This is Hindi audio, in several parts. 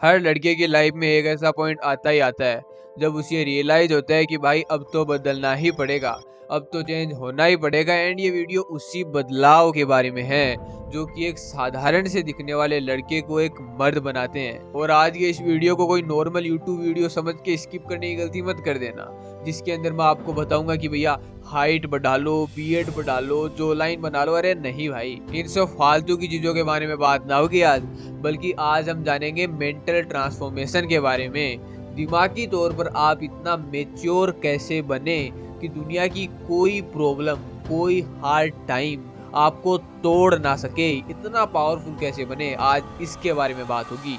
हर लड़के की लाइफ में एक ऐसा पॉइंट आता ही आता है जब उसे रियलाइज होता है कि भाई अब तो बदलना ही पड़ेगा, अब तो चेंज होना ही पड़ेगा। एंड ये वीडियो उसी बदलाव के बारे में है जो कि एक साधारण से दिखने वाले लड़के को एक मर्द बनाते हैं। और आज के इस वीडियो को कोई नॉर्मल यूट्यूब वीडियो समझ के स्किप करने की गलती मत कर देना, जिसके अंदर मैं आपको बताऊंगा कि भैया हाइट बढ़ा लो, बीएड बढ़ा लो, जो लाइन बना लो। अरे नहीं भाई, इन सब फालतू की चीजों के बारे में बात ना होगी आज, बल्कि आज हम जानेंगे मेंटल ट्रांसफॉर्मेशन के बारे में। दिमागी तौर पर आप इतना मेच्योर कैसे बने कि दुनिया की कोई प्रॉब्लम, कोई हार्ड टाइम आपको तोड़ ना सके। इतना पावरफुल कैसे बने, आज इसके बारे में बात होगी।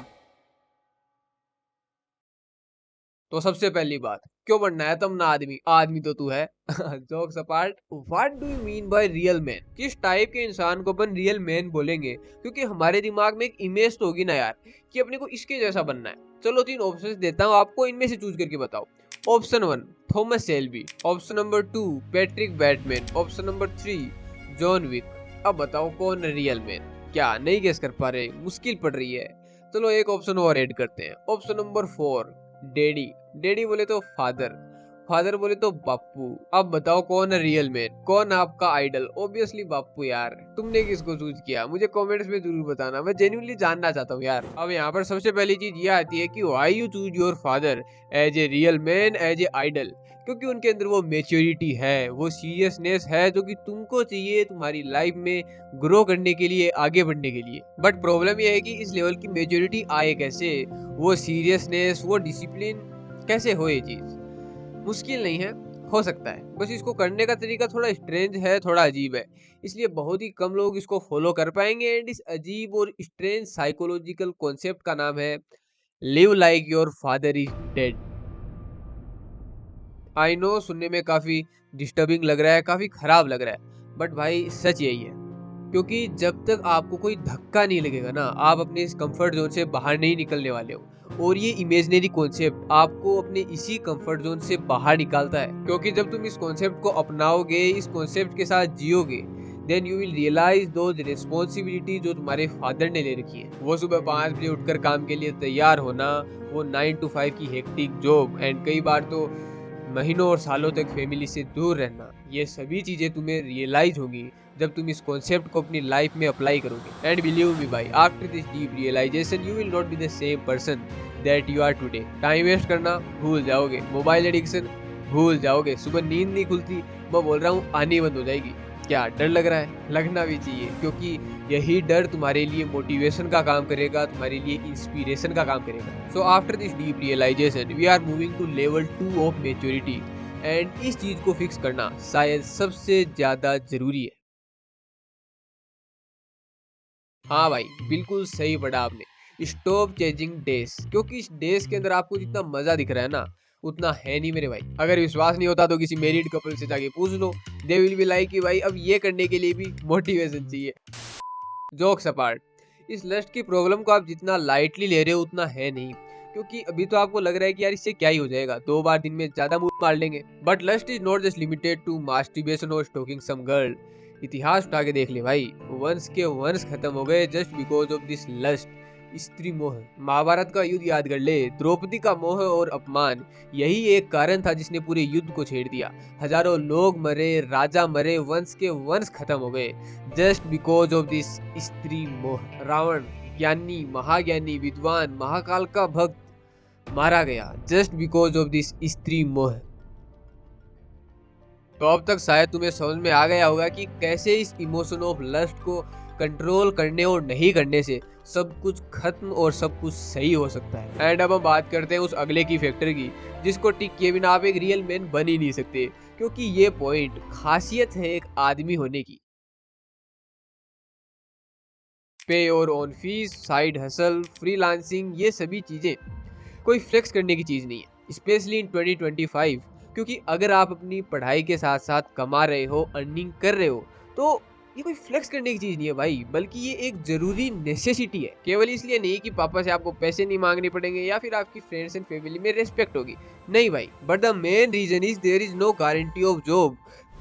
तो सबसे पहली बात, क्यों बनना है तब ना आदमी? आदमी तो तू है। Jokes apart, what do you mean by real man? किस टाइप के इंसान को अपन रियल मैन बोलेंगे? क्योंकि हमारे दिमाग में एक इमेज तो होगी ना यार कि अपने को इसके जैसा बनना है। चलो 3 ऑप्शंस देता हूँ आपको, इनमें से चूज करके बताओ। Option 1 Thomas Shelby, option number 2 Patrick Bateman, option number 3 John Wick. अब बताओ कौन रियल मैन? क्या नहीं गेस कर पा रहे? मुश्किल पड़ रही है? चलो एक ऑप्शन और ऐड करते हैं, ऑप्शन नंबर 4 डैडी। डैडी बोले तो फादर, फादर बोले तो बापू। अब बताओ कौन है रियल मैन, कौन है आपका आइडल? ऑब्वियसली बापू यार। तुमने किसको चूज किया मुझे कमेंट्स में जरूर बताना, मैं जेन्युइनली जानना चाहता हूँ यार। अब यहाँ पर सबसे पहली चीज ये आती है कि why you choose your father as a real man, as a idol? क्योंकि उनके अंदर वो मेच्योरिटी है, वो सीरियसनेस है जो कि तुमको चाहिए तुम्हारी लाइफ में ग्रो करने के लिए, आगे बढ़ने के लिए। बट प्रॉब्लम ये है कि इस लेवल की मेच्योरिटी आए कैसे, वो सीरियसनेस, वो डिसिप्लिन कैसे हो? ये चीज मुश्किल नहीं है, हो सकता है, बस इसको करने का तरीका थोड़ा स्ट्रेंज है, थोड़ा अजीब है, इसलिए बहुत ही कम लोग इसको फॉलो कर पाएंगे। एंड इस अजीब और स्ट्रेंज साइकोलॉजिकल कॉन्सेप्ट का नाम है live like your father is dead. I know सुनने में काफी डिस्टर्बिंग लग रहा है, काफी खराब लग रहा है, बट भाई सच यही है। क्योंकि जब तक आपको कोई धक्का नहीं लगेगा ना, आप अपने इस कंफर्ट जोन से बाहर नहीं निकलने वाले हो। और ये इमेजिनरी कॉन्सेप्ट आपको अपने इसी कंफर्ट जोन से बाहर निकालता है। क्योंकि जब तुम इस कॉन्सेप्ट को अपनाओगे, इस कॉन्सेप्ट के साथ जियोगे, then you will realise those responsibility जो तुम्हारे फादर ने ले रखी है। वो सुबह 5 बजे उठकर काम के लिए तैयार होना, वो 9 to 5 की हेक्टिक जॉब, एंड कई बार तो महीनों और सालों तक फैमिली से दूर रहना, ये सभी चीजें तुम्हें रियलाइज होंगी जब तुम इस कॉन्सेप्ट को अपनी लाइफ में अप्लाई करोगे। एंड बिलीव मी भाई, after this deep realisation you will not be the same person that you are today. Time waste करना भूल जाओगे, मोबाइल एडिक्शन भूल जाओगे, सुबह नींद नहीं खुलती, मैं बोल रहा हूँ आनी बंद हो जाएगी। क्या डर लग रहा है? लगना भी चाहिए, क्योंकि यही डर तुम्हारे लिए मोटिवेशन का काम करेगा, तुम्हारे लिए इंस्पिरेशन का काम करेगा। So after this deep realisation we are moving to level 2 of maturity. And इस चीज को फिक्स करना शायद सबसे ज्यादा जरूरी है। हाँ भाई, बिल्कुल सही पढ़ा आपने, स्टॉप चेजिंग डेज। क्योंकि इस डेज के अंदर आपको जितना मजा दिख रहा है ना, उतना है नहीं मेरे भाई। अगर विश्वास नहीं होता तो किसी मैरिड कपल से जाके पूछ लो, दे विल बी लाइक कि भाई अब ये करने के लिए भी मोटिवेशन चाहिए। जोक्स अपार्ट, इस लस्ट की प्रॉब्लम को आप जितना लाइटली ले रहे हो उतना है नहीं। क्योंकि अभी तो आपको लग रहा है कि यार इससे क्या ही हो जाएगा, 2 बार दिन में ज्यादा मुंह मार लेंगे। But lust is not just limited to masturbation और स्टोकिंग सम गर्ल। इतिहास उठा के देख ले भाई, वंश के वंश खत्म हो गए just because of this lust, स्त्री मोह। महाभारत का युद्ध याद कर ले, द्रौपदी का मोह और अपमान, यही एक कारण था जिसने पूरे युद्ध को छेड़ दिया। हजारों लोग मरे, राजा मरे, वंश के वंश खत्म हो गए जस्ट बिकॉज ऑफ दिस स्त्री मोह। रावण, ज्ञानी, महाज्ञानी, विद्वान, महाकाल का भक्त मारा गया जस्ट बिकॉज ऑफ दिस स्त्री मोह। तो अब तक शायद तुम्हें समझ में आ गया होगा कि कैसे इस इमोशन ऑफ लस्ट को कंट्रोल करने और नहीं करने से सब कुछ खत्म और सब कुछ सही हो सकता है। एंड अब हम बात करते हैं उस अगले की फैक्टर की, जिसको टिक किए बिना आप एक रियल मैन बन ही नहीं सकते। क्योंकि ये पॉइंट खासियत है एक आदमी होने की। पे your own fees, side hustle, freelancing, ये सभी चीजें कोई फ्लेक्स करने की चीज नहीं है, स्पेशली इन 2025। क्योंकि अगर आप अपनी पढ़ाई के साथ साथ कमा रहे हो, अर्निंग कर रहे हो, तो ये कोई फ्लेक्स करने की चीज नहीं है भाई, बल्कि ये एक जरूरी नेसेसिटी है। केवल इसलिए नहीं कि पापा से आपको पैसे नहीं मांगने पड़ेंगे या फिर आपकी फ्रेंड्स एंड फैमिली में रेस्पेक्ट होगी, नहीं भाई, but the main reason is there is no guarantee of job.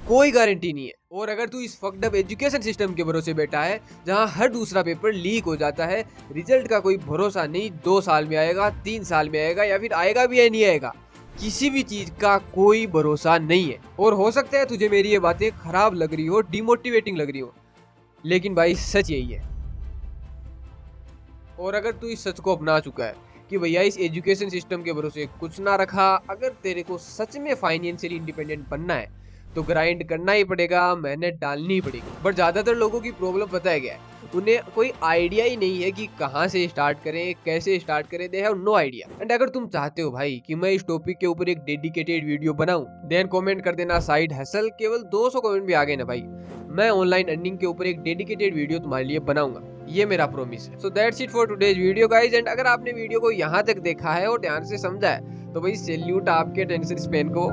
कोई गारंटी नहीं है। और अगर तू इस फक्ड अप एजुकेशन सिस्टम के भरोसे बैठा है जहां हर दूसरा पेपर लीक हो जाता है, रिजल्ट का कोई भरोसा नहीं, 2 साल में आएगा, 3 साल में आएगा या फिर आएगा भी या नहीं आएगा, किसी भी चीज का कोई भरोसा नहीं है। और हो सकता है तुझे मेरी ये बातें खराब लग रही हो, डिमोटिवेटिंग लग रही हो, लेकिन भाई सच यही है। और अगर तू इस सच को अपना चुका है कि भैया इस एजुकेशन सिस्टम के भरोसे कुछ ना रखा, अगर तेरे को सच में फाइनेंशियली इंडिपेंडेंट बनना है तो ग्राइंड करना ही पड़ेगा, मेहनत डालनी ही पड़ेगी। बट ज्यादातर लोगों की प्रॉब्लम पता है क्या है, उन्हें कोई आइडिया ही नहीं है कि कहाँ से स्टार्ट करें, कैसे स्टार्ट करें, they have no idea. And अगर तुम चाहते हो भाई कि मैं इस टॉपिक के ऊपर एक डेडिकेटेड वीडियो बनाऊं, देन कमेंट कर देना साइड हसल। केवल 200 कमेंट भी आ गए ना भाई, मैं ऑनलाइन अर्निंग के ऊपर एक डेडिकेटेड वीडियो तुम्हारे लिए बनाऊंगा, ये मेरा प्रॉमिस है। So that's it for today's video guys. And अगर आपने वीडियो को यहाँ तक देखा है और ध्यान से समझा है तो भाई सैल्यूट आपके अटेंशन स्पैन को।